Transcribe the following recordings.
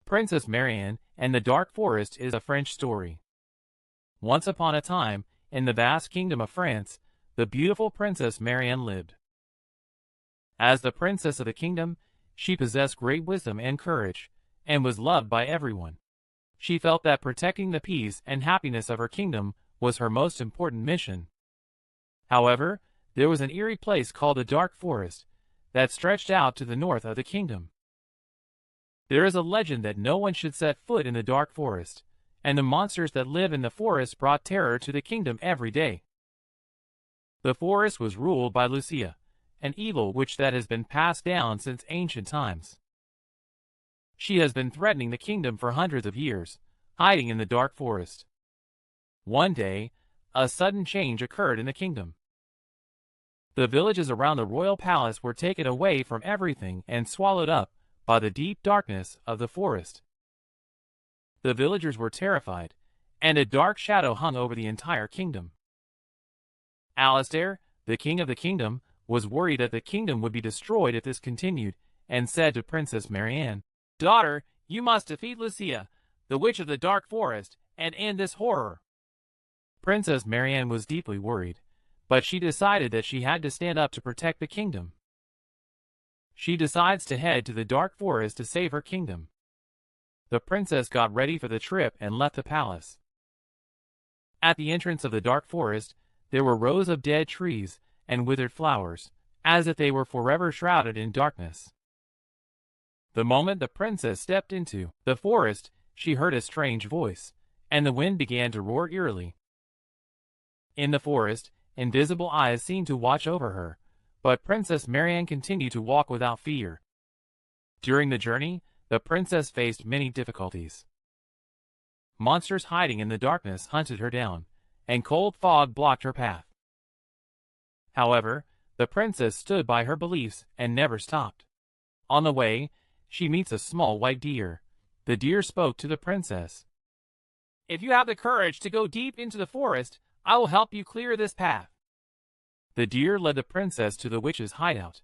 Princess Marianne and the Dark Forest is a French story. Once upon a time, in the vast kingdom of France, the beautiful Princess Marianne lived. As the princess of the kingdom, she possessed great wisdom and courage, and was loved by everyone. She felt that protecting the peace and happiness of her kingdom was her most important mission. However, there was an eerie place called the Dark Forest that stretched out to the north of the kingdom. There is a legend that no one should set foot in the Dark Forest, and the monsters that live in the forest brought terror to the kingdom every day. The forest was ruled by Lucia, an evil witch that has been passed down since ancient times. She has been threatening the kingdom for hundreds of years, hiding in the Dark Forest. One day, a sudden change occurred in the kingdom. The villages around the royal palace were taken away from everything and swallowed up by the deep darkness of the forest. The villagers were terrified, and a dark shadow hung over the entire kingdom. Alistair, the king of the kingdom, was worried that the kingdom would be destroyed if this continued, and said to Princess Marianne, "Daughter, you must defeat Lucia, the witch of the Dark Forest, and end this horror." Princess Marianne was deeply worried, but she decided that she had to stand up to protect the kingdom. She decides to head to the Dark Forest to save her kingdom. The princess got ready for the trip and left the palace. At the entrance of the Dark Forest, there were rows of dead trees and withered flowers, as if they were forever shrouded in darkness. The moment the princess stepped into the forest, she heard a strange voice, and the wind began to roar eerily. In the forest, invisible eyes seemed to watch over her, but Princess Marianne continued to walk without fear. During the journey, the princess faced many difficulties. Monsters hiding in the darkness hunted her down, and cold fog blocked her path. However, the princess stood by her beliefs and never stopped. On the way, she meets a small white deer. The deer spoke to the princess. "If you have the courage to go deep into the forest, I will help you clear this path." The deer led the princess to the witch's hideout.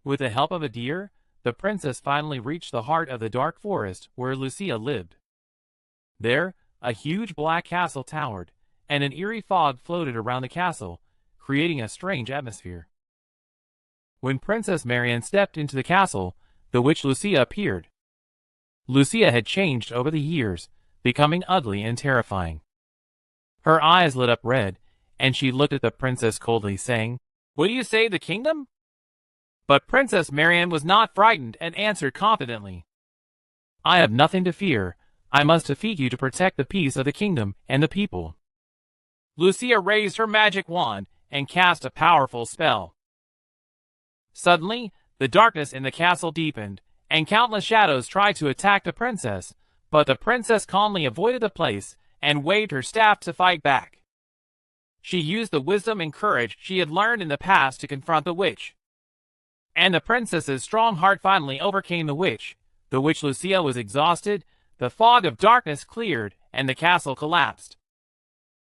With the help of a deer, the princess finally reached the heart of the Dark Forest where Lucia lived. There, a huge black castle towered, and an eerie fog floated around the castle, creating a strange atmosphere. When Princess Marianne stepped into the castle, the witch Lucia appeared. Lucia had changed over the years, becoming ugly and terrifying. Her eyes lit up red, and she looked at the princess coldly, saying, "Will you save the kingdom?" But Princess Marianne was not frightened and answered confidently, "I have nothing to fear. I must defeat you to protect the peace of the kingdom and the people." Lucia raised her magic wand and cast a powerful spell. Suddenly, the darkness in the castle deepened, and countless shadows tried to attack the princess, but the princess calmly avoided the place and waved her staff to fight back. She used the wisdom and courage she had learned in the past to confront the witch. And the princess's strong heart finally overcame the witch. The witch Lucia was exhausted, the fog of darkness cleared, and the castle collapsed.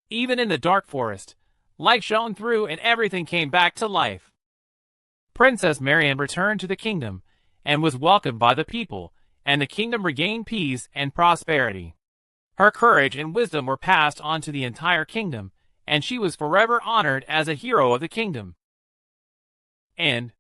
Even in the Dark Forest, light shone through and everything came back to life. Princess Marianne returned to the kingdom and was welcomed by the people, and the kingdom regained peace and prosperity. Her courage and wisdom were passed on to the entire kingdom, and she was forever honored as a hero of the kingdom. End.